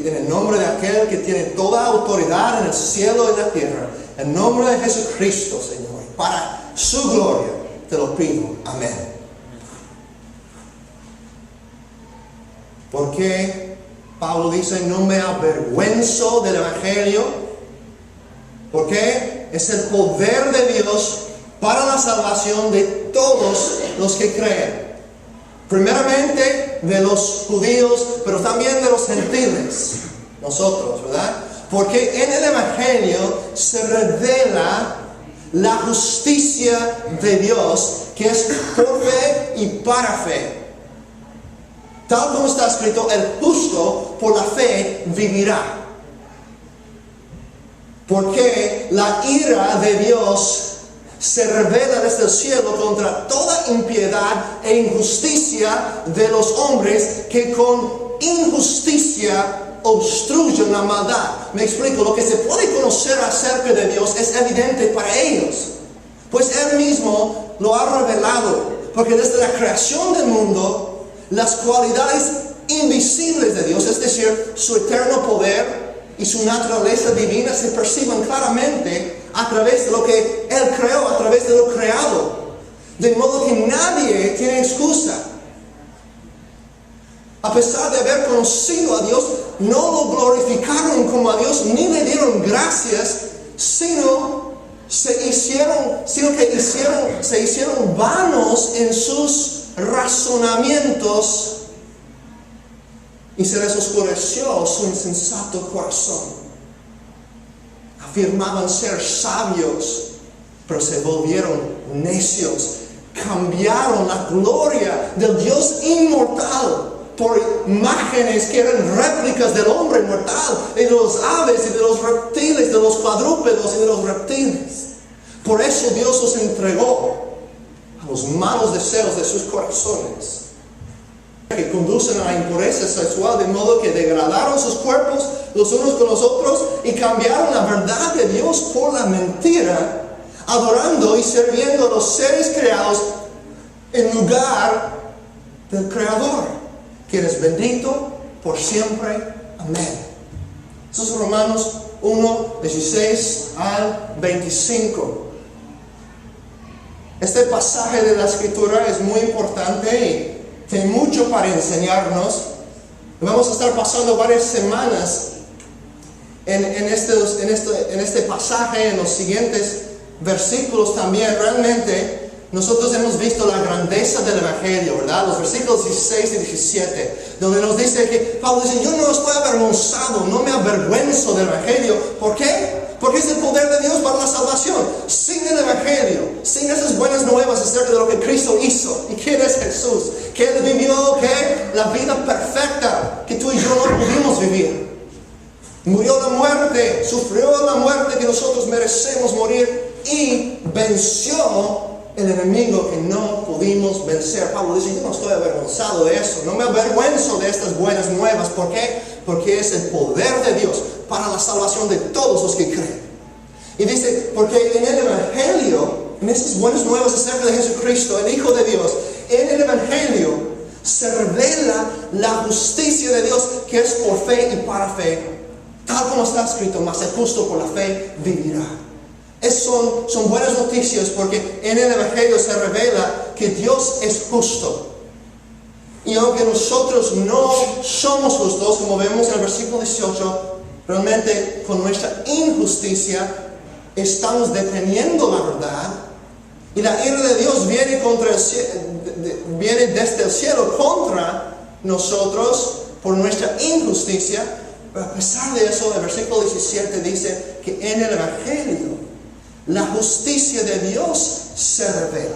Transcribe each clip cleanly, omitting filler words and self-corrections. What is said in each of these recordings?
en el nombre de aquel que tiene toda autoridad en el cielo y en la tierra, en nombre de Jesucristo, Señor, para su gloria, te lo pido. Amén. Porque Pablo dice, no me avergüenzo del Evangelio, porque es el poder de Dios para la salvación de todos los que creen. Primeramente de los judíos, pero también de los gentiles, nosotros, ¿verdad? Porque en el Evangelio se revela la justicia de Dios, que es por fe y para fe. Tal como está escrito, el justo por la fe vivirá. Porque la ira de Dios se revela desde el cielo contra toda impiedad e injusticia de los hombres que con injusticia obstruyen la maldad. Me explico, lo que se puede conocer acerca de Dios es evidente para ellos, pues Él mismo lo ha revelado, porque desde la creación del mundo, las cualidades invisibles de Dios, es decir, su eterno poder y su naturaleza divina, se perciben claramente a través de lo que Él creó, a través de lo creado. De modo que nadie tiene excusa. A pesar de haber conocido a Dios, no lo glorificaron como a Dios, ni le dieron gracias, sino se hicieron vanos en sus razonamientos y se les oscureció su insensato corazón. Afirmaban ser sabios, pero se volvieron necios. Cambiaron la gloria del Dios inmortal por imágenes que eran réplicas del hombre mortal, y de los aves, y de los reptiles, de los cuadrúpedos y de los reptiles. Por eso Dios los entregó a los malos deseos de sus corazones, que conducen a la impureza sexual, de modo que degradaron sus cuerpos los unos con los otros y cambiaron la verdad de Dios por la mentira, adorando y sirviendo a los seres creados en lugar del Creador, quien es bendito por siempre. Amén. Eso es Romanos 1, 16 al 25. Este pasaje de la Escritura es muy importante y tiene mucho para enseñarnos. Vamos a estar pasando varias semanas en este pasaje, en los siguientes versículos también. Realmente nosotros hemos visto la grandeza del Evangelio, ¿verdad? Los versículos 16 y 17, donde nos dice que Pablo dice, yo no estoy avergonzado, no me avergüenzo del Evangelio. ¿Por qué? Porque es el poder de Dios para la salvación. Sin el Evangelio, sin esas buenas nuevas acerca de lo que Cristo hizo y quién es Jesús, que Él vivió, ¿qué? La vida perfecta que tú y yo no pudimos vivir. Murió la muerte, sufrió la muerte que nosotros merecemos morir y venció el enemigo que no pudimos vencer. Pablo dice, yo no estoy avergonzado de eso, no me avergüenzo de estas buenas nuevas. ¿Por qué? Porque es el poder de Dios para la salvación de todos los que creen. Y dice, porque en el Evangelio, en esas buenas nuevas acerca de Jesucristo, el Hijo de Dios, en el Evangelio se revela la justicia de Dios, que es por fe y para fe, tal como está escrito, mas el justo por la fe vivirá. Son buenas noticias, porque en el Evangelio se revela que Dios es justo. Y aunque nosotros no somos justos, como vemos en el versículo 18, realmente con nuestra injusticia estamos deteniendo la verdad. Y la ira de Dios viene desde el cielo contra nosotros por nuestra injusticia. Pero a pesar de eso, el versículo 17 dice que en el Evangelio la justicia de Dios se revela.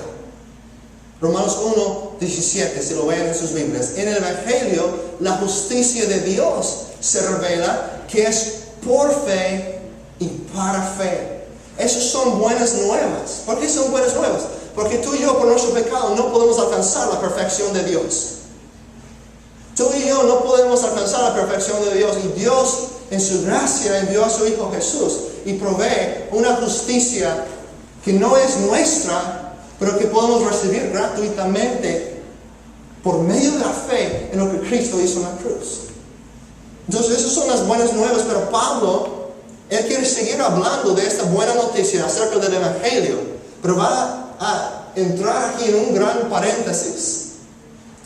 Romanos 1, 17, si lo ven en sus Biblias. En el Evangelio, la justicia de Dios se revela, que es por fe y para fe. Esas son buenas nuevas. ¿Por qué son buenas nuevas? Porque tú y yo, por nuestro pecado, no podemos alcanzar la perfección de Dios. Tú y yo no podemos alcanzar la perfección de Dios. Y Dios, en su gracia, envió a su Hijo Jesús y provee una justicia que no es nuestra, pero que podemos recibir gratuitamente por medio de la fe en lo que Cristo hizo en la cruz. Entonces esas son las buenas nuevas, pero Pablo, él quiere seguir hablando de esta buena noticia acerca del Evangelio, pero va a entrar aquí en un gran paréntesis.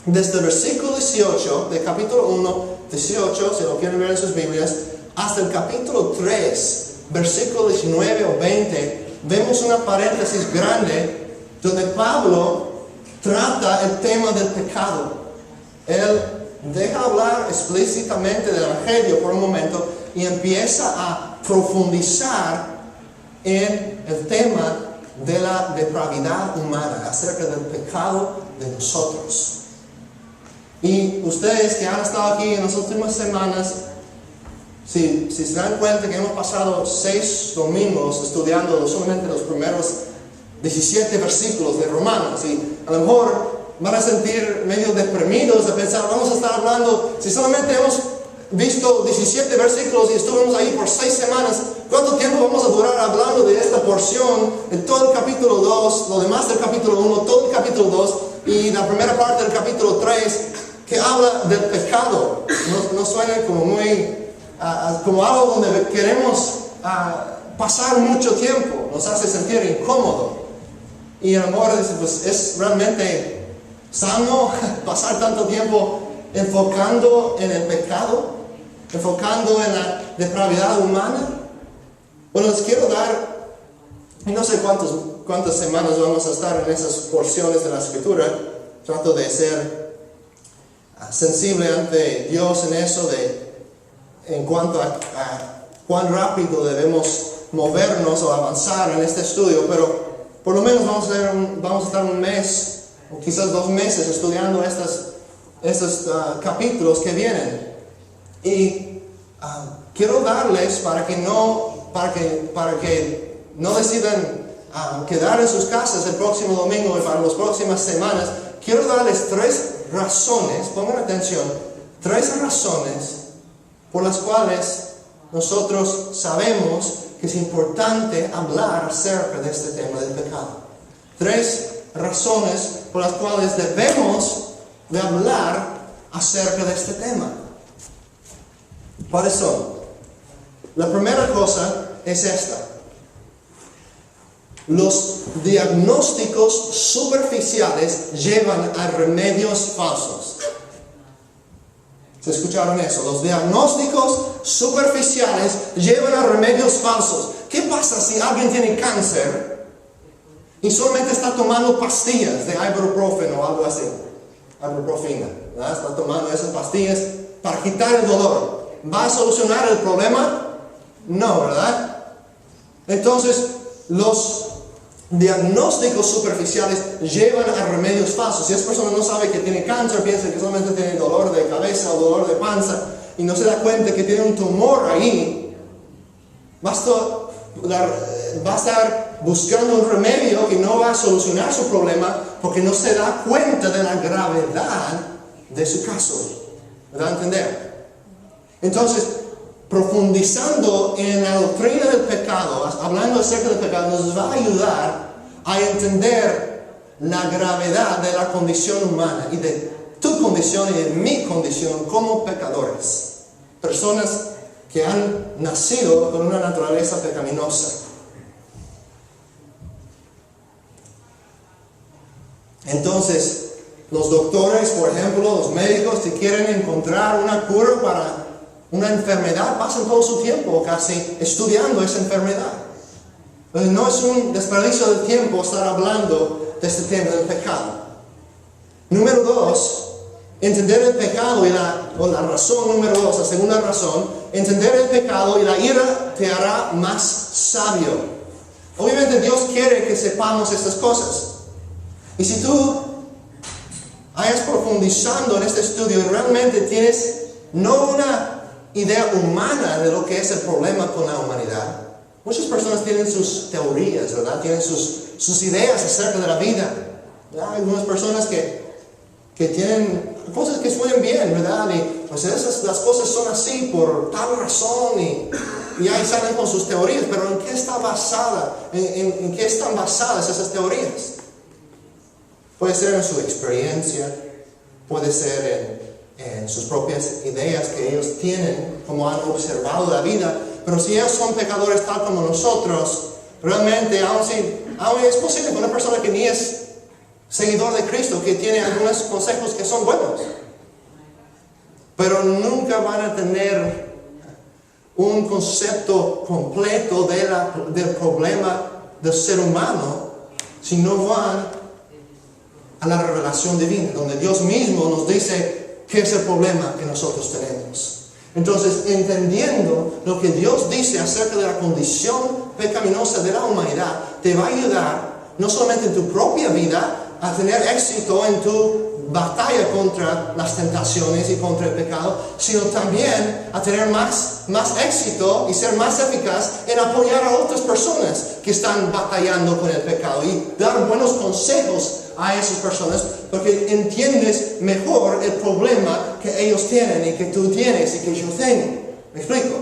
Desde el versículo 18 del capítulo 1, 18, si lo quieren ver en sus Biblias, hasta el capítulo 3, versículo 19 o 20, vemos una paréntesis grande donde Pablo trata el tema del pecado. Él deja hablar explícitamente del Evangelio por un momento y empieza a profundizar en el tema de la depravidad humana, acerca del pecado de nosotros. Y ustedes que han estado aquí en las últimas semanas, si se dan cuenta que hemos pasado 6 domingos estudiando solamente los primeros 17 versículos de Romanos, y a lo mejor van a sentir medio deprimidos de pensar, vamos a estar hablando, si solamente hemos visto 17 versículos y estuvimos ahí por 6 semanas, ¿cuánto tiempo vamos a durar hablando de esta porción, en todo el capítulo 2, lo demás del capítulo 1, todo el capítulo 2 y la primera parte del capítulo 3, que habla del pecado? No suena como muy, como algo donde queremos pasar mucho tiempo, nos hace sentir incómodo. Y a lo mejor pues, es realmente sano pasar tanto tiempo enfocando en el pecado, enfocando en la depravidad humana. Bueno, les quiero dar, no sé cuántas semanas vamos a estar en esas porciones de la Escritura. Trato de ser sensible ante Dios en eso, en cuanto a cuán rápido debemos movernos o avanzar en este estudio, pero por lo menos vamos a estar un mes o quizás 2 meses estudiando estos capítulos que vienen. Y quiero darles para que no decidan quedar en sus casas el próximo domingo y para las próximas semanas, quiero darles 3 razones, pongan atención, 3 razones por las cuales nosotros sabemos que es importante hablar acerca de este tema del pecado. 3 razones por las cuales debemos de hablar acerca de este tema. ¿Cuáles son? La primera cosa es esta. Los diagnósticos superficiales llevan a remedios falsos. ¿Se escucharon eso? Los diagnósticos superficiales llevan a remedios falsos. ¿Qué pasa si alguien tiene cáncer y solamente está tomando pastillas de ibuprofeno o algo así? Ibuprofena, ¿verdad? Está tomando esas pastillas para quitar el dolor. ¿Va a solucionar el problema? No, ¿verdad? Entonces, los diagnósticos superficiales llevan a remedios falsos. Si esa persona no sabe que tiene cáncer, piensa que solamente tiene dolor de cabeza o dolor de panza y no se da cuenta que tiene un tumor ahí, va a estar buscando un remedio que no va a solucionar su problema porque no se da cuenta de la gravedad de su caso. ¿Me da a entender? Entonces, profundizando en la doctrina del pecado, hablando acerca del pecado, nos va a ayudar a entender la gravedad de la condición humana y de tu condición y de mi condición como pecadores. Personas que han nacido con una naturaleza pecaminosa. Entonces, los doctores, por ejemplo, los médicos, si quieren encontrar una cura para una enfermedad, pasan todo su tiempo casi estudiando esa enfermedad. Entonces, no es un desperdicio de tiempo estar hablando de este tema del pecado. Número 2, entender el pecado o la razón número 2, la segunda razón, entender el pecado y la ira te hará más sabio. Obviamente Dios quiere que sepamos estas cosas. Y si tú hayas profundizando en este estudio y realmente tienes no una idea humana de lo que es el problema con la humanidad. Muchas personas tienen sus teorías, ¿verdad? Tienen sus ideas acerca de la vida. ¿Verdad? Hay algunas personas que tienen cosas que suenan bien, ¿verdad? Y pues las cosas son así por tal razón y ahí salen con sus teorías. Pero ¿en qué está basada? ¿En qué están basadas esas teorías? Puede ser en su experiencia, puede ser en sus propias ideas que ellos tienen, como han observado la vida. Pero si ellos son pecadores tal como nosotros, realmente, aún es posible que una persona que ni es seguidor de Cristo, que tiene algunos consejos que son buenos, pero nunca van a tener un concepto completo del problema del ser humano si no van a la revelación divina, donde Dios mismo nos dice qué es el problema que nosotros tenemos. Entonces, entendiendo lo que Dios dice acerca de la condición pecaminosa de la humanidad, te va a ayudar no solamente en tu propia vida a tener éxito en tu batalla contra las tentaciones y contra el pecado, sino también a tener más éxito y ser más eficaz en apoyar a otras personas que están batallando con el pecado y dar buenos consejos a esas personas, porque entiendes mejor el problema que ellos tienen y que tú tienes y que yo tengo. ¿Me explico?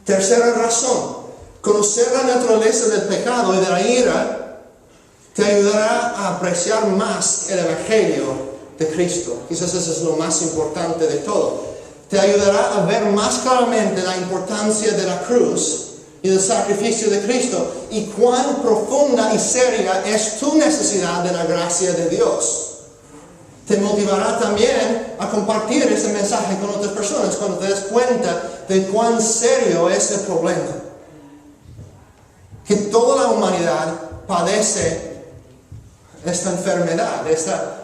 Tercera razón: conocer la naturaleza del pecado y de la ira te ayudará a apreciar más el Evangelio de Cristo. Quizás eso es lo más importante de todo. Te ayudará a ver más claramente la importancia de la cruz y del sacrificio de Cristo y cuán profunda y seria es tu necesidad de la gracia de Dios. Te motivará también a compartir ese mensaje con otras personas cuando te des cuenta de cuán serio es el problema. Que toda la humanidad padece esta enfermedad,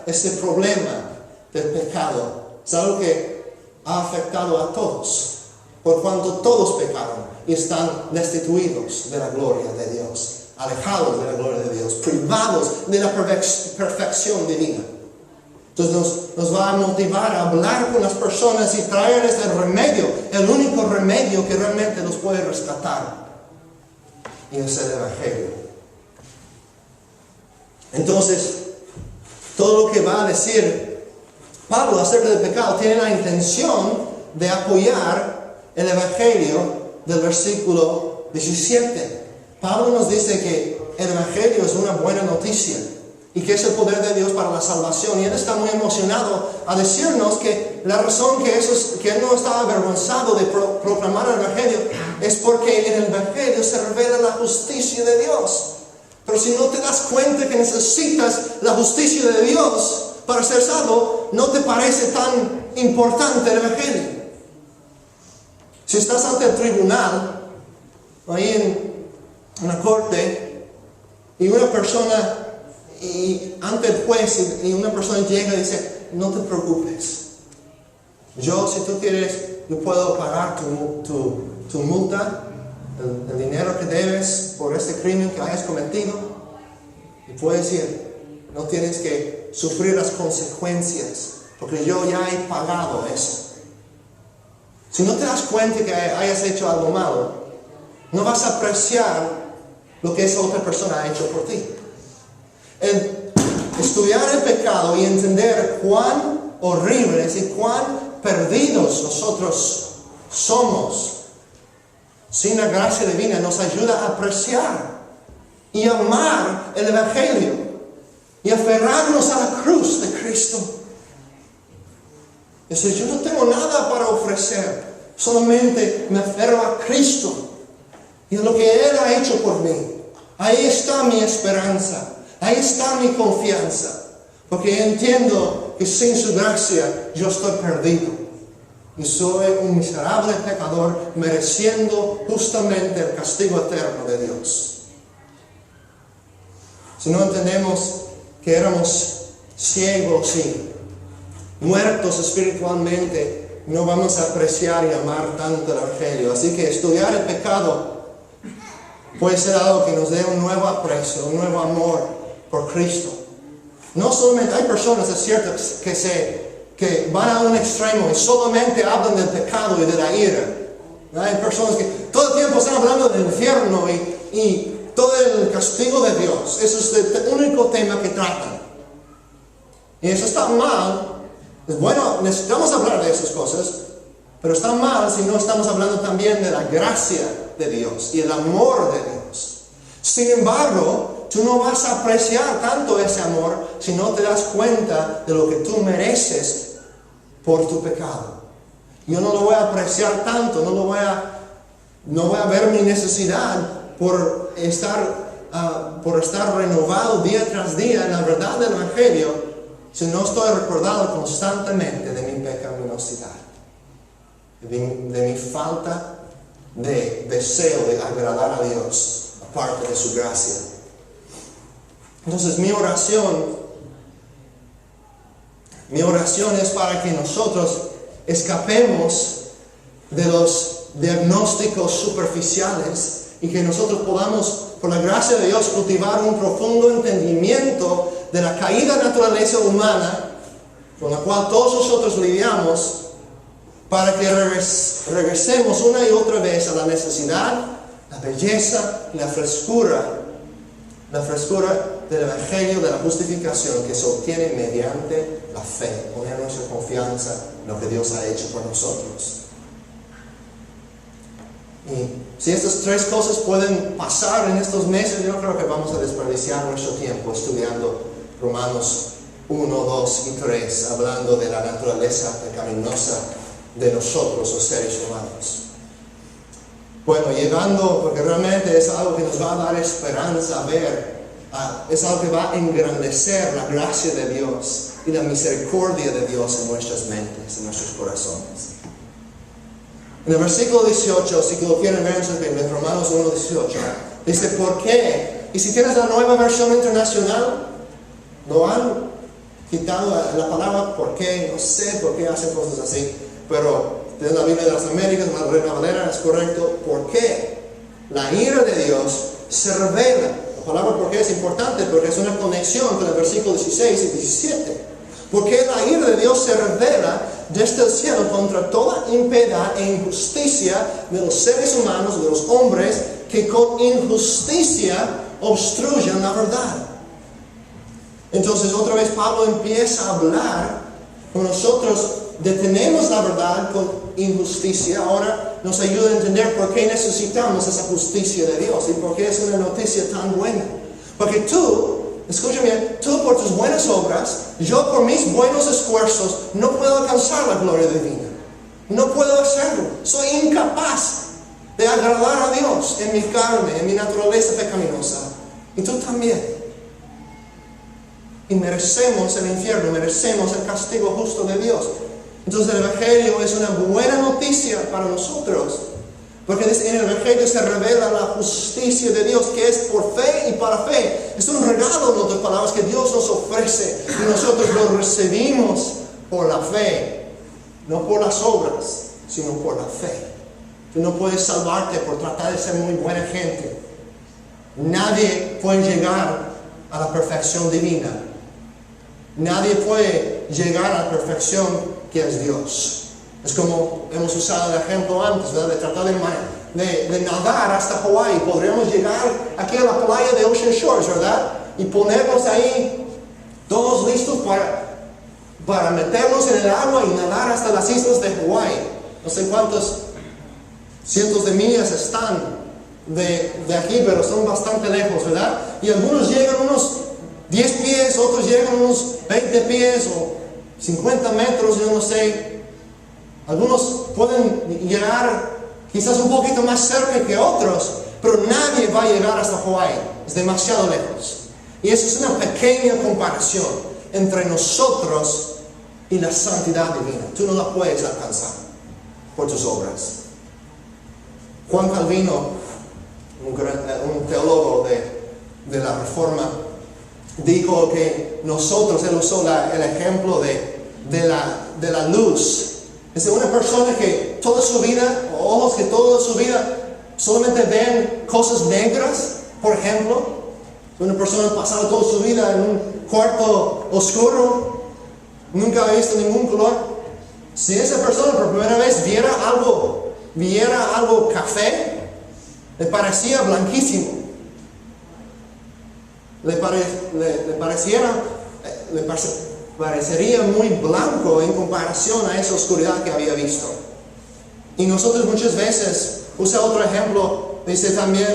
este problema del pecado. Es algo que ha afectado a todos, por cuanto todos pecaron y están destituidos de la gloria de Dios, alejados de la gloria de Dios, privados de la perfección divina. Entonces nos va a motivar a hablar con las personas y traerles el remedio, el único remedio que realmente los puede rescatar, y es el Evangelio. Entonces, todo lo que va a decir Pablo acerca del pecado tiene la intención de apoyar el Evangelio del versículo 17. Pablo nos dice que el Evangelio es una buena noticia y que es el poder de Dios para la salvación. Y él está muy emocionado a decirnos que la razón que él no estaba avergonzado de proclamar el Evangelio es porque en el Evangelio se revela la justicia de Dios. Pero si no te das cuenta que necesitas la justicia de Dios para ser salvo, no te parece tan importante el Evangelio. Si estás ante el tribunal, ahí en una corte, y una persona, y ante el juez, y una persona llega y dice: no te preocupes, si tú quieres, yo puedo pagar tu multa, el dinero que debes por este crimen que hayas cometido, y puedes ir, no tienes que sufrir las consecuencias, porque yo ya he pagado eso. Si no te das cuenta que hayas hecho algo malo, no vas a apreciar lo que esa otra persona ha hecho por ti. El estudiar el pecado y entender cuán horribles y cuán perdidos nosotros somos sin la gracia divina nos ayuda a apreciar y amar el Evangelio y aferrarnos a la cruz de Cristo. Es decir, yo no tengo nada para ofrecer, solamente me aferro a Cristo y a lo que Él ha hecho por mí. Ahí está mi esperanza, ahí está mi confianza, porque entiendo que sin su gracia yo estoy perdido. Y soy un miserable pecador mereciendo justamente el castigo eterno de Dios. Si no entendemos que éramos ciegos y muertos espiritualmente, no vamos a apreciar y amar tanto el Evangelio. Así que estudiar el pecado puede ser algo que nos dé un nuevo aprecio, un nuevo amor por Cristo. No solamente hay personas, es cierto, que van a un extremo y solamente hablan del pecado y de la ira. Hay personas que todo el tiempo están hablando del infierno y todo el castigo de Dios. Eso es el único tema que tratan. Y eso está mal. Es bueno, necesitamos hablar de esas cosas, pero está mal si no estamos hablando también de la gracia de Dios y el amor de Dios. Sin embargo, tú no vas a apreciar tanto ese amor si no te das cuenta de lo que tú mereces por tu pecado. Yo no lo voy a apreciar tanto, no voy a ver mi necesidad por estar renovado día tras día en la verdad del Evangelio, si no estoy recordado constantemente de mi pecaminosidad, de mi falta de deseo de agradar a Dios, aparte de su gracia. Entonces mi oración es para que nosotros escapemos de los diagnósticos superficiales y que nosotros podamos, por la gracia de Dios, cultivar un profundo entendimiento de la caída naturaleza humana con la cual todos nosotros lidiamos, para que regresemos una y otra vez a la necesidad, la belleza y la frescura del Evangelio de la justificación que se obtiene mediante la fe, poner nuestra confianza en lo que Dios ha hecho por nosotros. Y si estas tres cosas pueden pasar en estos meses, yo creo que vamos a desperdiciar nuestro tiempo estudiando Romanos 1, 2 y 3, hablando de la naturaleza pecaminosa de nosotros, los seres humanos. Bueno, llegando, porque realmente es algo que nos va a dar esperanza a ver, es algo que va a engrandecer la gracia de Dios y la misericordia de Dios en nuestras mentes, en nuestros corazones. En el versículo 18, si lo quieren ver en Romanos 1, 18, dice, ¿por qué? Y si tienes la nueva versión internacional, lo han quitado la palabra ¿por qué? No sé por qué hacen cosas así, pero tienes la Biblia de las Américas, la Reina Valera, es correcto. ¿Por qué? La ira de Dios se revela. La palabra ¿por qué? Es importante porque es una conexión entre el versículo 16 y 17. Porque la ira de Dios se revela desde el cielo contra toda impiedad e injusticia de los seres humanos, de los hombres, que con injusticia obstruyen la verdad. Entonces otra vez Pablo empieza a hablar con nosotros. Detenemos la verdad con injusticia. Ahora nos ayuda a entender por qué necesitamos esa justicia de Dios y por qué es una noticia tan buena. Porque tú, escúchame, tú por tus buenas obras, yo por mis buenos esfuerzos, no puedo alcanzar la gloria divina. No puedo hacerlo. Soy incapaz de agradar a Dios en mi carne, en mi naturaleza pecaminosa. Y tú también. Y merecemos el infierno, merecemos el castigo justo de Dios. Entonces el Evangelio es una buena noticia para nosotros, porque en el Evangelio se revela la justicia de Dios, que es por fe y para fe. Es un regalo, en otras palabras, que Dios nos ofrece y nosotros lo recibimos por la fe, no por las obras, sino por la fe. Tú no puedes salvarte por tratar de ser muy buena gente. Nadie puede llegar a la perfección divina. Nadie puede llegar a la perfección que es Dios. Es como hemos usado el ejemplo antes, ¿verdad? De tratar de nadar hasta Hawái. Podríamos llegar aquí a la playa de Ocean Shores, ¿verdad? Y ponernos ahí todos listos para meternos en el agua y nadar hasta las islas de Hawái. No sé cuántos cientos de millas están de aquí, pero son bastante lejos, ¿verdad? Y algunos llegan unos 10 pies, otros llegan unos 20 pies o 50 metros, yo no sé. Algunos pueden llegar quizás un poquito más cerca que otros, pero nadie va a llegar hasta Hawái. Es demasiado lejos. Y eso es una pequeña comparación entre nosotros y la santidad divina. Tú no la puedes alcanzar por tus obras. Juan Calvino, un teólogo de la Reforma, dijo que nosotros, él usó el ejemplo de la luz. Es una persona que toda su vida, o ojos que toda su vida solamente ven cosas negras, por ejemplo. Una persona ha pasado toda su vida en un cuarto oscuro, nunca ha visto ningún color. Si esa persona por primera vez viera algo café, le parecía blanquísimo. Le parecería muy blanco en comparación a esa oscuridad que había visto. Y nosotros muchas veces, usa otro ejemplo, dice también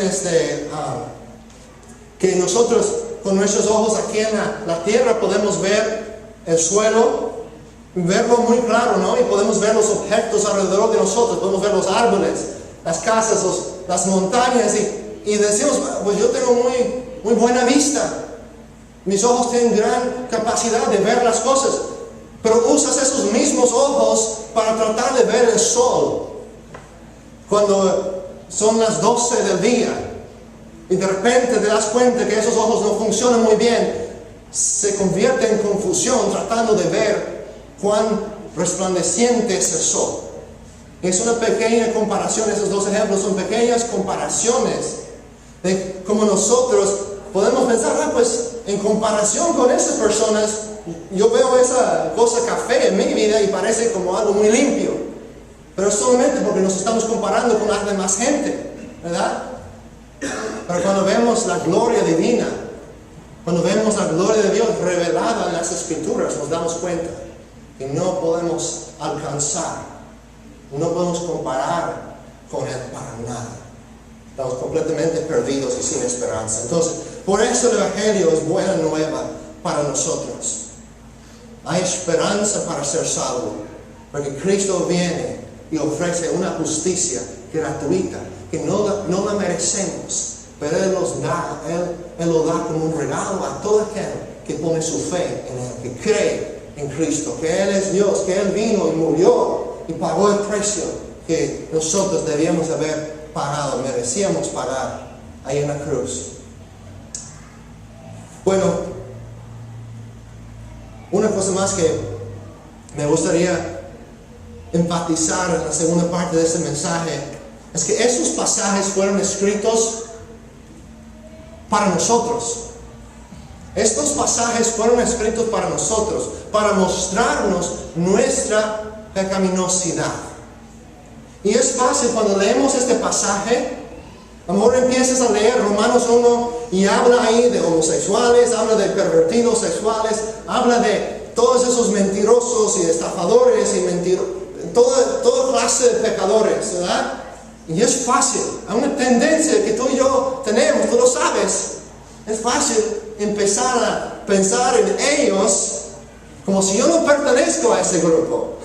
que nosotros con nuestros ojos aquí en la tierra podemos ver el suelo verlo muy claro, ¿no? Y podemos ver los objetos alrededor de nosotros, podemos ver los árboles, las casas, las montañas y decimos, pues yo tengo muy buena vista. Mis ojos tienen gran capacidad de ver las cosas, pero usas esos mismos ojos para tratar de ver el sol cuando son las 12 del día y de repente te das cuenta que esos ojos no funcionan muy bien, se convierte en confusión tratando de ver cuán resplandeciente es el sol. Es una pequeña comparación, esos dos ejemplos son pequeñas comparaciones de cómo nosotros podemos pensar, pues en comparación con esas personas, yo veo esa cosa café en mi vida y parece como algo muy limpio. Pero es solamente porque nos estamos comparando con la demás gente, ¿verdad? Pero cuando vemos la gloria divina, cuando vemos la gloria de Dios revelada en las Escrituras, nos damos cuenta que no podemos alcanzar, no podemos comparar con Él para nada. Estamos completamente perdidos y sin esperanza. Entonces, por eso el Evangelio es buena nueva para nosotros. Hay esperanza para ser salvo, porque Cristo viene y ofrece una justicia gratuita que no la merecemos, pero Él nos da, Él lo da como un regalo a todo aquel que pone su fe en Él, que cree en Cristo, que Él es Dios, que Él vino y murió y pagó el precio que nosotros debíamos haber pagado, merecíamos pagar ahí en la cruz. Bueno, una cosa más que me gustaría enfatizar en la segunda parte de este mensaje es que esos pasajes fueron escritos para nosotros. Estos pasajes fueron escritos para nosotros, para mostrarnos nuestra pecaminosidad. Y es fácil cuando leemos este pasaje, a lo mejor empiezas a leer Romanos 1 y habla ahí de homosexuales, habla de pervertidos sexuales, habla de todos esos mentirosos y estafadores y toda clase de pecadores, ¿verdad? Y es fácil, hay una tendencia que tú y yo tenemos, tú lo sabes. Es fácil empezar a pensar en ellos como si yo no pertenezco a ese grupo.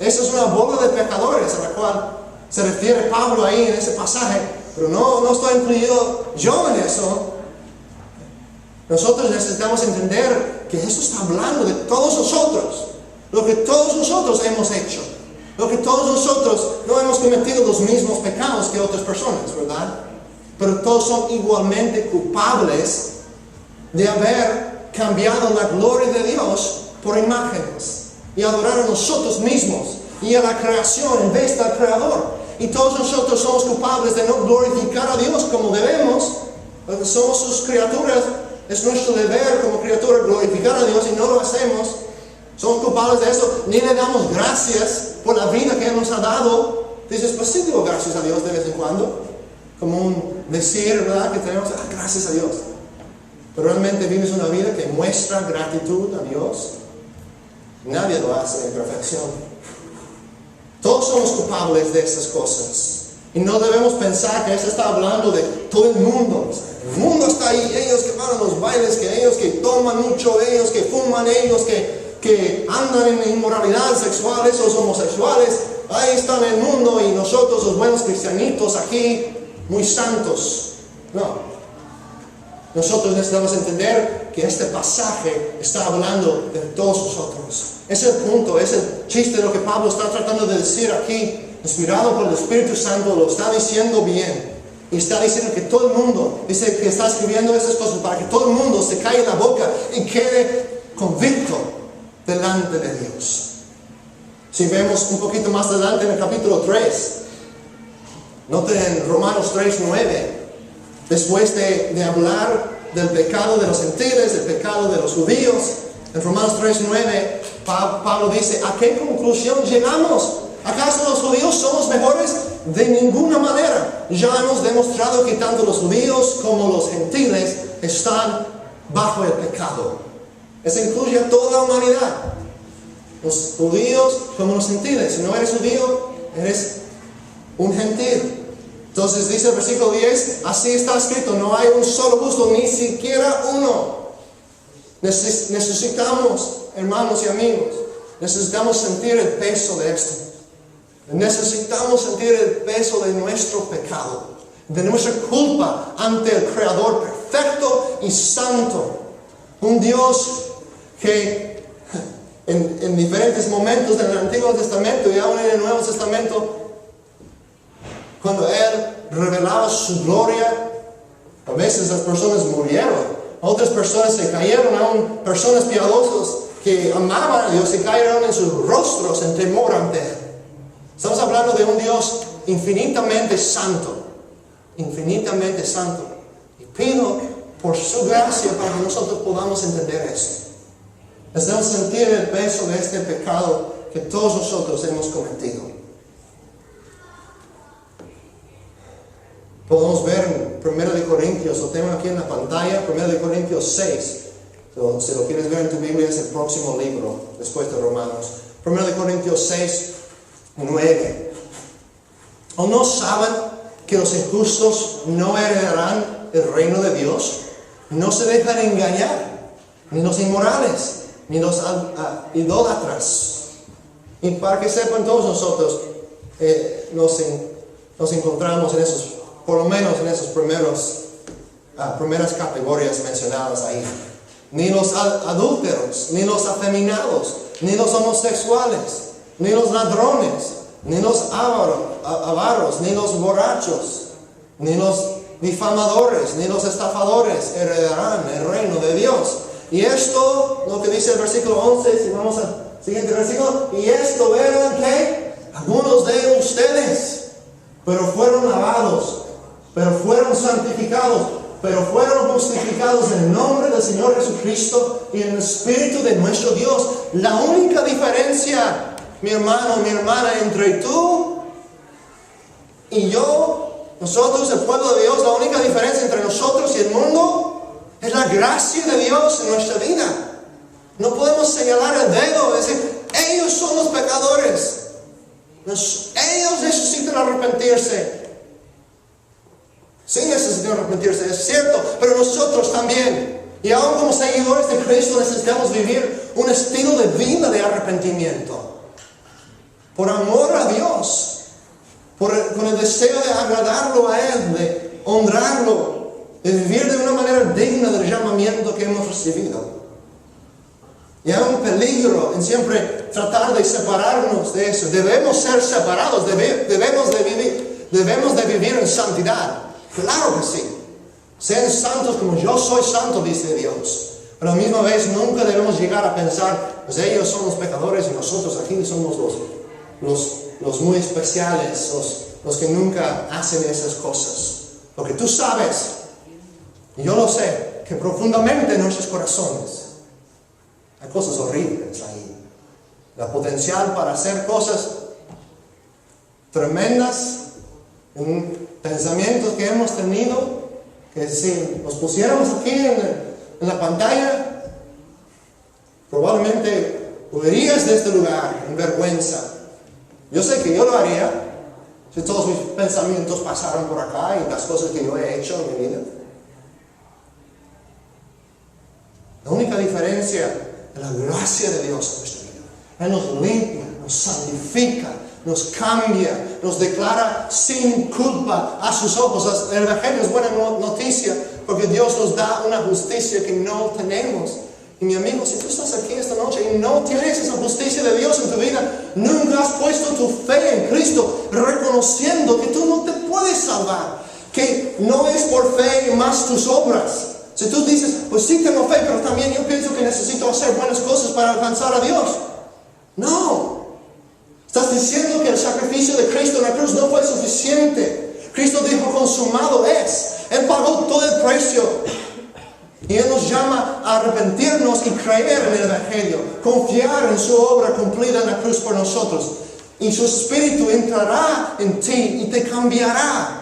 Eso es una bola de pecadores a la cual se refiere Pablo ahí en ese pasaje, pero no estoy incluido yo en eso. Nosotros necesitamos entender que eso está hablando de todos nosotros, lo que todos nosotros hemos hecho, lo que todos nosotros no hemos cometido los mismos pecados que otras personas, ¿verdad? Pero todos son igualmente culpables de haber cambiado la gloria de Dios por imágenes y adorar a nosotros mismos y a la creación en vez del Creador. Y todos nosotros somos culpables de no glorificar a Dios como debemos, porque somos sus criaturas. Es nuestro deber como criaturas glorificar a Dios y no lo hacemos. Somos culpables de eso. Ni le damos gracias por la vida que Él nos ha dado. Dices, pues sí digo gracias a Dios de vez en cuando, como un decir, ¿verdad? Que tenemos, gracias a Dios. Pero realmente vives una vida que muestra gratitud a Dios. Nadie lo hace en perfección. Todos somos culpables de esas cosas. Y no debemos pensar que eso está hablando de todo el mundo. El mundo está ahí, ellos que van a los bailes, que ellos que toman mucho, ellos que fuman, ellos que andan en inmoralidad sexual, esos homosexuales. Ahí están en el mundo y nosotros los buenos cristianitos aquí, muy santos. No. Nosotros necesitamos entender que este pasaje está hablando de todos nosotros. Es el punto, es el chiste de lo que Pablo está tratando de decir aquí, inspirado por el Espíritu Santo, lo está diciendo bien. Y está diciendo que todo el mundo, dice que está escribiendo esas cosas para que todo el mundo se caiga la boca y quede convicto delante de Dios. Si vemos un poquito más adelante en el capítulo 3, noten en Romanos 3:9, después de hablar del pecado de los gentiles, del pecado de los judíos, en Romanos 3:9, Pablo dice, ¿a qué conclusión llegamos? ¿Acaso los judíos somos mejores? De ninguna manera. Ya hemos demostrado que tanto los judíos como los gentiles están bajo el pecado. Eso incluye a toda la humanidad. Los judíos como los gentiles. Si no eres judío, eres un gentil. Entonces dice el versículo 10, así está escrito, no hay un solo justo, ni siquiera uno. Necesitamos, hermanos y amigos, necesitamos sentir el peso de esto. Necesitamos sentir el peso de nuestro pecado, de nuestra culpa ante el Creador perfecto y santo. Un Dios que en diferentes momentos del Antiguo Testamento y aún en el Nuevo Testamento, cuando Él revelaba su gloria, a veces las personas murieron, otras personas se cayeron, aún personas piadosas que amaban a Dios se cayeron en sus rostros en temor ante Él. Estamos hablando de un Dios infinitamente santo, infinitamente santo. Y pido por su gracia para que nosotros podamos entender esto. Necesitamos sentir el peso de este pecado que todos nosotros hemos cometido. Podemos ver en 1 Corintios, lo tengo aquí en la pantalla, 1 Corintios 6. Si lo quieres ver en tu Biblia, es el próximo libro, después de Romanos. 1 Corintios 6, 9. ¿O no saben que los injustos no heredarán el reino de Dios? No se dejan engañar, ni los inmorales, ni los idólatras. Y para que sepan todos nosotros, nos encontramos en esos, por lo menos en esas primeras categorías mencionadas ahí. Ni los adúlteros, ni los afeminados, ni los homosexuales, ni los ladrones, ni los avaros, ni los borrachos, ni los difamadores, ni los estafadores heredarán el reino de Dios. Y esto, lo que dice el versículo 11, si vamos al siguiente versículo, y esto eran que algunos de ustedes, pero fueron lavados, pero fueron santificados, pero fueron justificados en el nombre del Señor Jesucristo y en el Espíritu de nuestro Dios. La única diferencia, mi hermano, mi hermana, entre tú y yo, nosotros, el pueblo de Dios, la única diferencia entre nosotros y el mundo es la gracia de Dios en nuestra vida. No podemos señalar el dedo y decir, ellos son los pecadores. Ellos necesitan arrepentirse. Sí necesitan arrepentirse, es cierto, pero nosotros también. Y aún como seguidores de Cristo necesitamos vivir un estilo de vida de arrepentimiento. Por amor a Dios. Con el deseo de agradarlo a Él, de honrarlo, de vivir de una manera digna del llamamiento que hemos recibido. Y hay un peligro en siempre tratar de separarnos de eso. Debemos ser separados, debemos de vivir en santidad. Claro que sí. Sean santos como yo soy santo, dice Dios. Pero a la misma vez nunca debemos llegar a pensar, pues ellos son los pecadores y nosotros aquí somos los muy especiales, los que nunca hacen esas cosas. Lo que tú sabes, y yo lo sé, que profundamente en nuestros corazones hay cosas horribles ahí. La potencial para hacer cosas tremendas, en pensamientos que hemos tenido, que si nos pusiéramos aquí en la pantalla, probablemente huirías de este lugar en vergüenza. Yo sé que yo lo haría, si todos mis pensamientos pasaran por acá y las cosas que yo he hecho en mi vida. La única diferencia es la gracia de Dios en nuestra vida. Él nos limpia, nos santifica, nos cambia, nos declara sin culpa a sus ojos. El Evangelio es buena noticia porque Dios nos da una justicia que no tenemos. Y mi amigo, si tú estás aquí esta noche y no tienes esa justicia de Dios en tu vida, nunca has puesto tu fe en Cristo, reconociendo que tú no te puedes salvar, que no es por fe y más tus obras. Si tú dices, pues sí tengo fe, pero también yo pienso que necesito hacer buenas cosas para alcanzar a Dios. No. Estás diciendo que el sacrificio de Cristo en la cruz no fue suficiente. Cristo dijo, consumado es. Él pagó todo el precio. Y Él nos llama a arrepentirnos y creer en el Evangelio. Confiar en su obra cumplida en la cruz por nosotros. Y su Espíritu entrará en ti y te cambiará.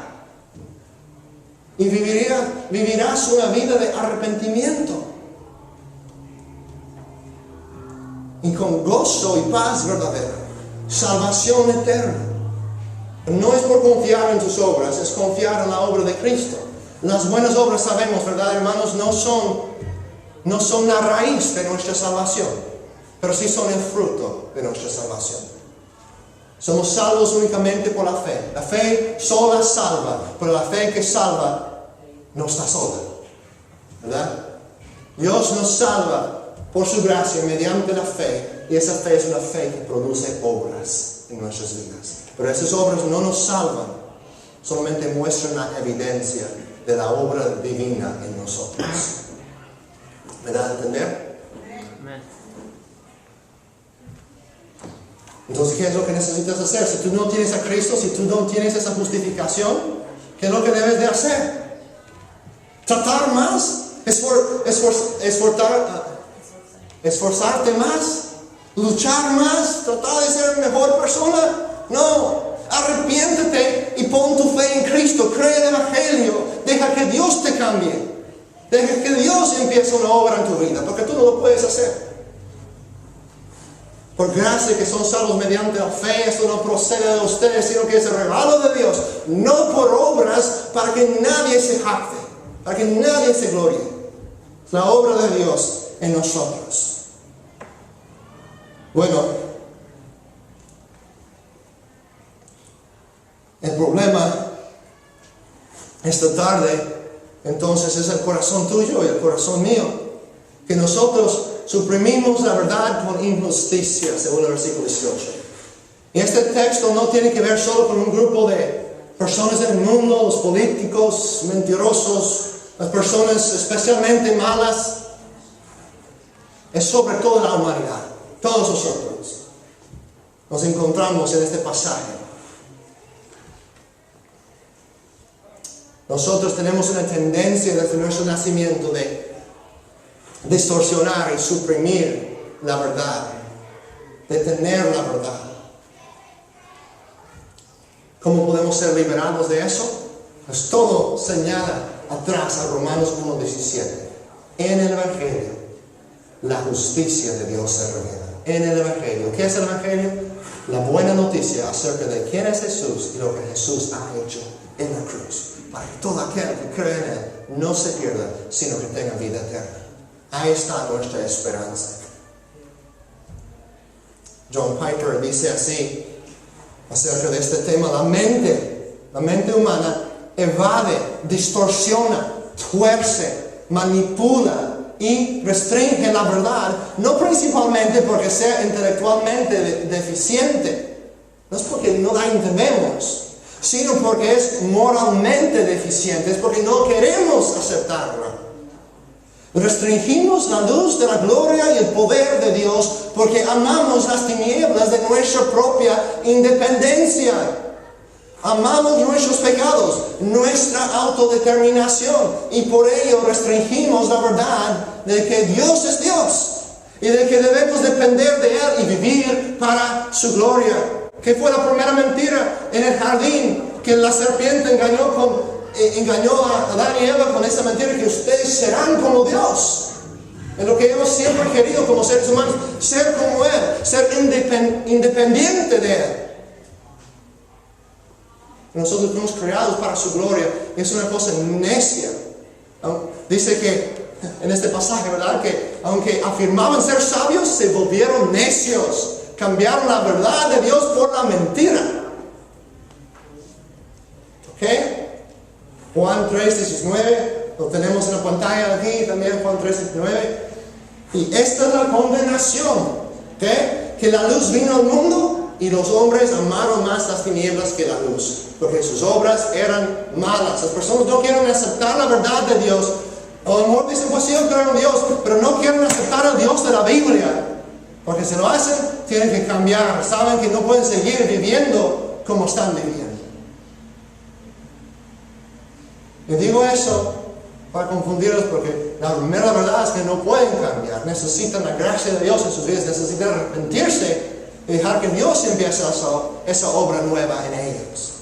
Y vivirás una vida de arrepentimiento. Y con gozo y paz verdadera. Salvación eterna. No es por confiar en tus obras, es confiar en la obra de Cristo. Las buenas obras, sabemos, ¿verdad, hermanos? No son no son la raíz de nuestra salvación, pero sí son el fruto de nuestra salvación. Somos salvos únicamente por la fe. La fe sola salva, pero la fe que salva no está sola, ¿verdad? Dios nos salva por su gracia mediante la fe, y esa fe es una fe que produce obras en nuestras vidas. Pero esas obras no nos salvan, solamente muestran la evidencia de la obra divina en nosotros. ¿Me da a entender? Entonces, ¿qué es lo que necesitas hacer? Si tú no tienes a Cristo, si tú no tienes esa justificación, ¿qué es lo que debes de hacer? ¿Tratar más? ¿Esforzarte más? ¿Luchar más? ¿Tratar de ser mejor persona? No. Arrepiéntete y pon tu fe en Cristo. Cree en el Evangelio. Deja que Dios te cambie. Deja que Dios empiece una obra en tu vida, porque tú no lo puedes hacer. Por gracia que son salvos mediante la fe, esto no procede de ustedes, sino que es el regalo de Dios, no por obras, para que nadie se jacte, para que nadie se glorie. Es la obra de Dios en nosotros. Bueno, el problema esta tarde, entonces, es el corazón tuyo y el corazón mío, que nosotros suprimimos la verdad con injusticia, según el versículo 18. Y este texto no tiene que ver solo con un grupo de personas en el mundo, los políticos mentirosos, las personas especialmente malas. Es sobre toda la humanidad. Todos nosotros nos encontramos en este pasaje. Nosotros tenemos una tendencia desde nuestro nacimiento de distorsionar y suprimir la verdad, detener la verdad. ¿Cómo podemos ser liberados de eso? Pues todo señala atrás a Romanos 1:17. En el Evangelio, la justicia de Dios se revela. En el Evangelio. ¿Qué es el Evangelio? La buena noticia acerca de quién es Jesús y lo que Jesús ha hecho en la cruz, para que todo aquel que cree en Él no se pierda, sino que tenga vida eterna. Ahí está nuestra esperanza. John Piper dice así acerca de este tema: la mente humana evade, distorsiona, tuerce, manipula y restringe la verdad, no principalmente porque sea intelectualmente deficiente, no es porque no la entendemos, sino porque es moralmente deficiente, es porque no queremos aceptarla. Restringimos la luz de la gloria y el poder de Dios porque amamos las tinieblas de nuestra propia independencia. Amamos nuestros pecados, nuestra autodeterminación, y por ello restringimos la verdad de que Dios es Dios y de que debemos depender de Él y vivir para su gloria. ¿Qué fue la primera mentira en el jardín? Que la serpiente engañó a Adán y Eva con esa mentira, que ustedes serán como Dios. En lo que hemos siempre querido como seres humanos, ser como Él, ser independiente de Él. Nosotros fuimos creados para su gloria, y es una cosa necia. Dice que en este pasaje, ¿verdad?, que aunque afirmaban ser sabios, se volvieron necios. Cambiaron la verdad de Dios por la mentira. ¿Ok? Juan 3:19, lo tenemos en la pantalla aquí también, Juan 3:19. Y esta es la condenación, ¿ok? Que la luz vino al mundo y los hombres amaron más las tinieblas que la luz, porque sus obras eran malas. Las personas no quieren aceptar la verdad de Dios. A lo mejor dicen, pues sí, yo creo en Dios, pero no quieren aceptar al Dios de la Biblia. Porque si lo hacen, tienen que cambiar. Saben que no pueden seguir viviendo como están viviendo. Y digo eso para confundirlos, porque la primera verdad es que no pueden cambiar. Necesitan la gracia de Dios en sus vidas. Necesitan arrepentirse y dejar que Dios empiece esa obra nueva en ellos.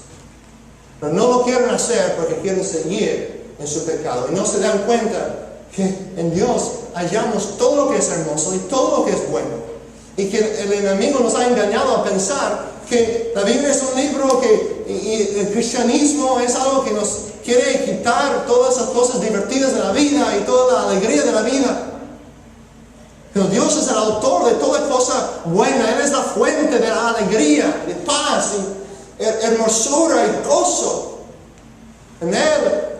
Pero no lo quieren hacer porque quieren seguir en su pecado. Y no se dan cuenta que en Dios hallamos todo lo que es hermoso y todo lo que es bueno. Y que el enemigo nos ha engañado a pensar que la Biblia es un libro y el cristianismo es algo que nos quiere quitar todas esas cosas divertidas de la vida y toda la alegría de la vida. Pero Dios es el autor de toda cosa buena. Él es la fuente de la alegría, de paz, y hermosura y gozo. En Él,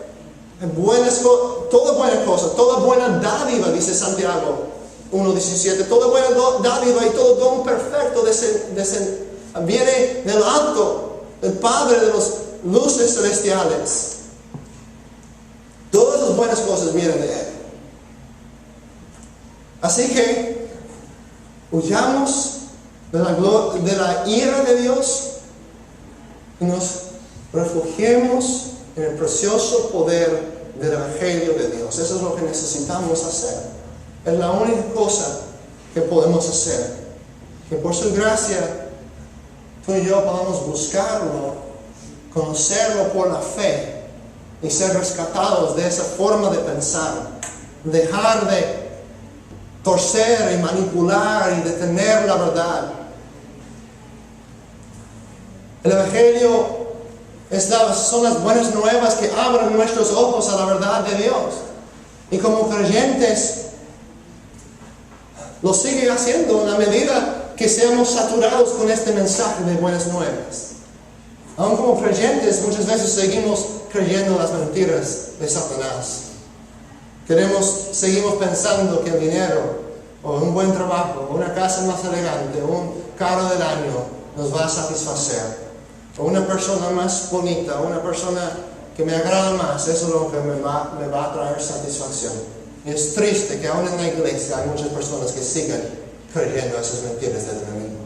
toda buena cosa, toda buena dádiva, dice Santiago 1:17, toda buena dádiva y todo don perfecto viene del alto, el Padre de las luces celestiales. Todas las buenas cosas vienen de Él. Así que huyamos de la ira de Dios y nos refugiemos en el precioso poder del Evangelio de Dios. Eso es lo que necesitamos hacer. Es la única cosa que podemos hacer. Que por su gracia tú y yo podamos buscarlo, conocerlo por la fe y ser rescatados de esa forma de pensar. Dejar de torcer y manipular y detener la verdad. El Evangelio son las buenas nuevas que abren nuestros ojos a la verdad de Dios. Y como creyentes, lo sigue haciendo en la medida que seamos saturados con este mensaje de buenas nuevas. Aún como creyentes, muchas veces seguimos creyendo las mentiras de Satanás. Seguimos pensando que el dinero, o un buen trabajo, o una casa más elegante, o un carro del año nos va a satisfacer. O una persona más bonita, o una persona que me agrada más, eso es lo que me va a traer satisfacción. Y es triste que aún en la iglesia hay muchas personas que sigan creyendo esas mentiras del enemigo.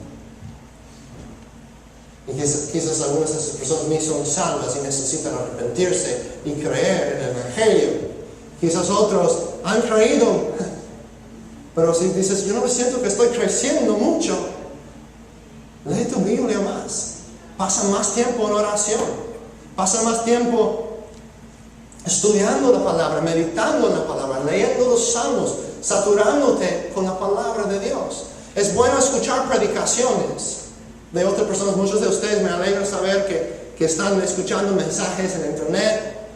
Y quizás algunas de esas personas ni son salvas y necesitan arrepentirse y creer en el Evangelio. Quizás otros han creído, pero si dices, yo no me siento que estoy creciendo mucho, lee tu Biblia más. Pasa más tiempo en oración. Pasa más tiempo estudiando la palabra, meditando en la palabra, leyendo los salmos, saturándote con la palabra de Dios. Es bueno escuchar predicaciones de otras personas. Muchos de ustedes me alegra saber que están escuchando mensajes en internet,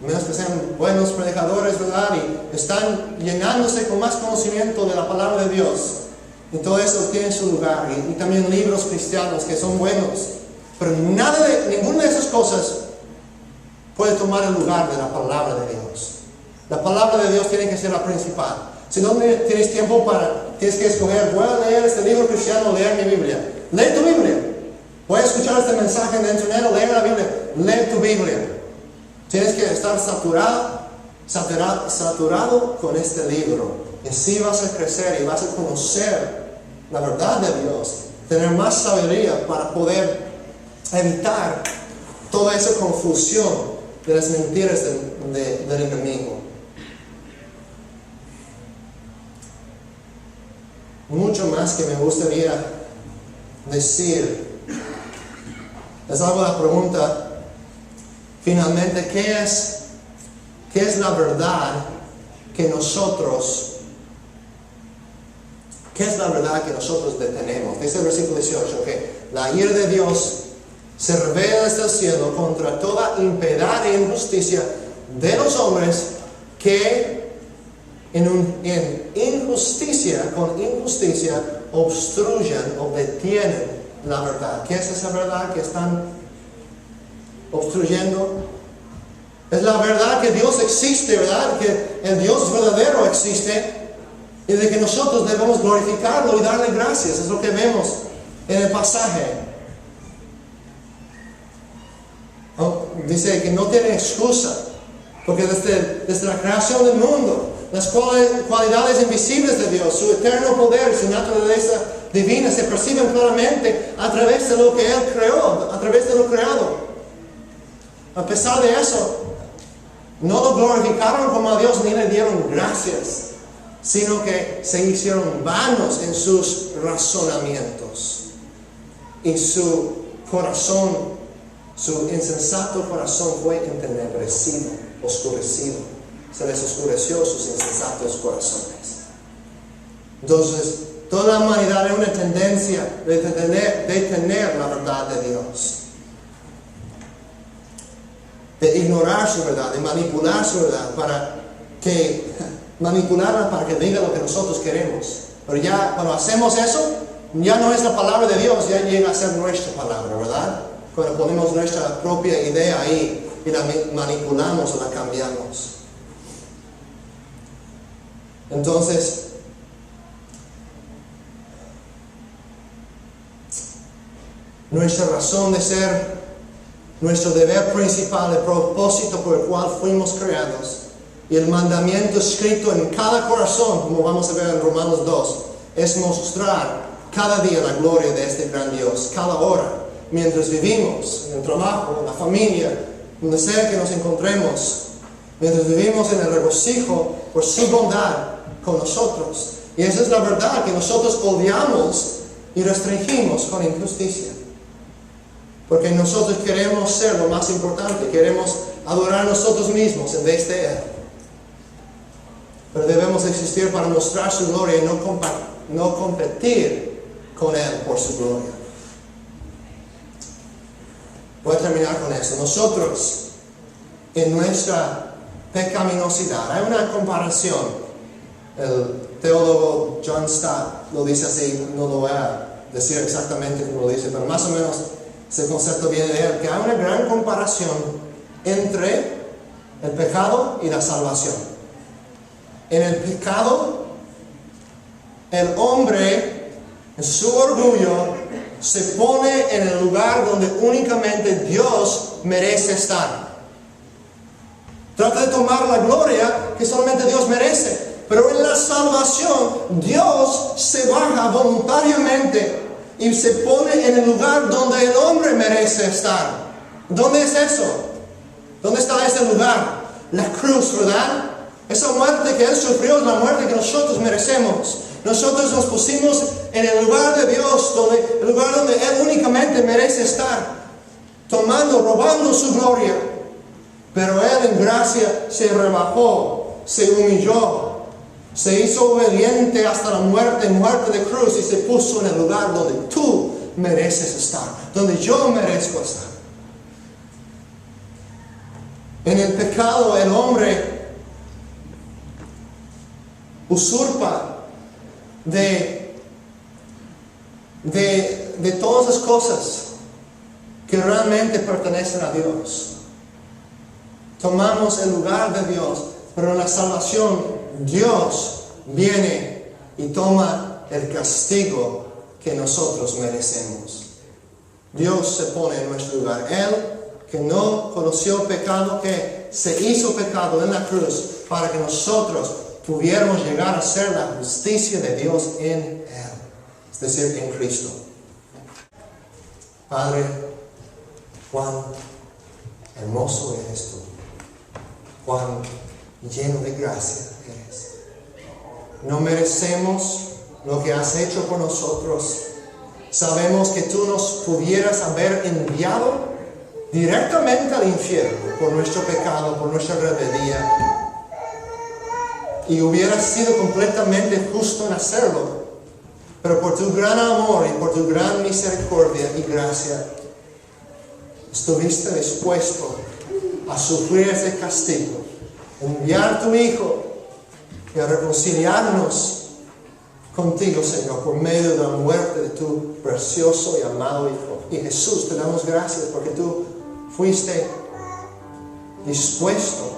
menos que sean buenos predicadores, ¿verdad? Y están llenándose con más conocimiento de la palabra de Dios. Y todo eso tiene su lugar. Y también libros cristianos que son buenos. Pero ninguna de esas cosas puede tomar el lugar de la palabra de Dios. La palabra de Dios tiene que ser la principal. Si no tienes tiempo tienes que escoger, voy a leer este libro cristiano o leer mi Biblia. Lee tu Biblia. Voy a escuchar este mensaje en internet o leer la Biblia. Lee tu Biblia. Tienes que estar saturado con este libro. Y así vas a crecer y vas a conocer la verdad de Dios. Tener más sabiduría para poder evitar toda esa confusión de las mentiras del enemigo. Mucho más que me gustaría decir. Les hago la pregunta. Finalmente, ¿qué es la verdad que nosotros detenemos? Dice el versículo 18 que la ira de Dios se revela desde el cielo contra toda impiedad e injusticia de los hombres que con injusticia obstruyen o detienen la verdad. ¿Qué es esa verdad que están obstruyendo? Es la verdad que Dios existe, ¿verdad? Que el Dios verdadero existe y de que nosotros debemos glorificarlo y darle gracias. Es lo que vemos en el pasaje. Dice que no tiene excusa, porque desde la creación del mundo, las cualidades invisibles de Dios, su eterno poder, su naturaleza divina, se perciben claramente a través de lo que Él creó, a través de lo creado. A pesar de eso, no lo glorificaron como a Dios ni le dieron gracias, sino que se hicieron vanos en sus razonamientos. Y su corazón, su insensato corazón fue entenebrecido, oscurecido. Se les oscureció sus insensatos corazones. Entonces, toda la humanidad tiene una tendencia de tener la verdad de Dios, de ignorar su verdad, de manipular su verdad manipularla para que diga lo que nosotros queremos. Pero ya cuando hacemos eso, ya no es la palabra de Dios, ya llega a ser nuestra palabra, ¿verdad? Cuando ponemos nuestra propia idea ahí y la manipulamos o la cambiamos. Entonces, nuestra razón de ser, nuestro deber principal, el propósito por el cual fuimos creados y el mandamiento escrito en cada corazón, como vamos a ver en Romanos 2, es mostrar cada día la gloria de este gran Dios, cada hora, mientras vivimos en el trabajo, en la familia, donde sea que nos encontremos, mientras vivimos en el regocijo por su bondad con nosotros. Y esa es la verdad, que nosotros odiamos y restringimos con injusticia. Porque nosotros queremos ser lo más importante, queremos adorar a nosotros mismos en vez de Él. Pero debemos existir para mostrar su gloria y no competir con Él por su gloria. Voy a terminar con esto. Nosotros, en nuestra pecaminosidad, hay una comparación. El teólogo John Stott lo dice así, no lo voy a decir exactamente como lo dice, pero más o menos ese concepto viene de él, que hay una gran comparación entre el pecado y la salvación. En el pecado, el hombre, en su orgullo, se pone en el lugar donde únicamente Dios merece estar. Trata de tomar la gloria que solamente Dios merece. Pero en la salvación, Dios se baja voluntariamente y se pone en el lugar donde el hombre merece estar. ¿Dónde es eso? ¿Dónde está ese lugar? La cruz, ¿verdad? Esa muerte que Él sufrió es la muerte que nosotros merecemos. Nosotros nos pusimos en el lugar de Dios, el lugar donde Él únicamente merece estar, robando su gloria. Pero Él en gracia se rebajó, se humilló, se hizo obediente hasta la muerte de cruz, y se puso en el lugar donde tú mereces estar, donde yo merezco estar. En el pecado el hombre usurpa de todas las cosas que realmente pertenecen a Dios. Tomamos el lugar de Dios, pero en la salvación Dios viene y toma el castigo que nosotros merecemos. Dios se pone en nuestro lugar. Él, que no conoció pecado, que se hizo pecado en la cruz para que nosotros pudiéramos llegar a ser la justicia de Dios en Él, es decir, en Cristo. Padre, cuán hermoso eres tú, cuán lleno de gracia eres. No merecemos lo que has hecho por nosotros. Sabemos que tú nos pudieras haber enviado directamente al infierno por nuestro pecado, por nuestra rebeldía, y hubieras sido completamente justo en hacerlo. Pero por tu gran amor y por tu gran misericordia y gracia, estuviste dispuesto a sufrir ese castigo, enviar a tu Hijo y a reconciliarnos contigo, Señor, por medio de la muerte de tu precioso y amado Hijo. Y Jesús, te damos gracias porque tú fuiste dispuesto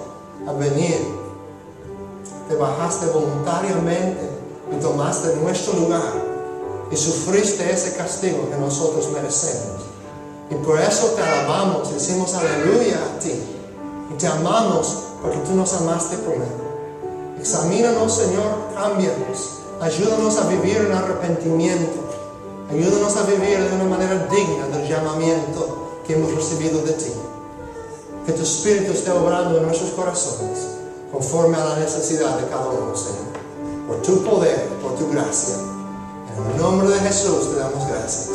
a venir, te bajaste voluntariamente y tomaste nuestro lugar y sufriste ese castigo que nosotros merecemos. Y por eso te alabamos y decimos aleluya a ti. Y te amamos porque tú nos amaste primero. Examínanos, Señor, cámbianos. Ayúdanos a vivir en arrepentimiento. Ayúdanos a vivir de una manera digna del llamamiento que hemos recibido de ti. Que tu Espíritu esté obrando en nuestros corazones conforme a la necesidad de cada uno, Señor. Por tu poder, por tu gracia. En el nombre de Jesús te damos gracias.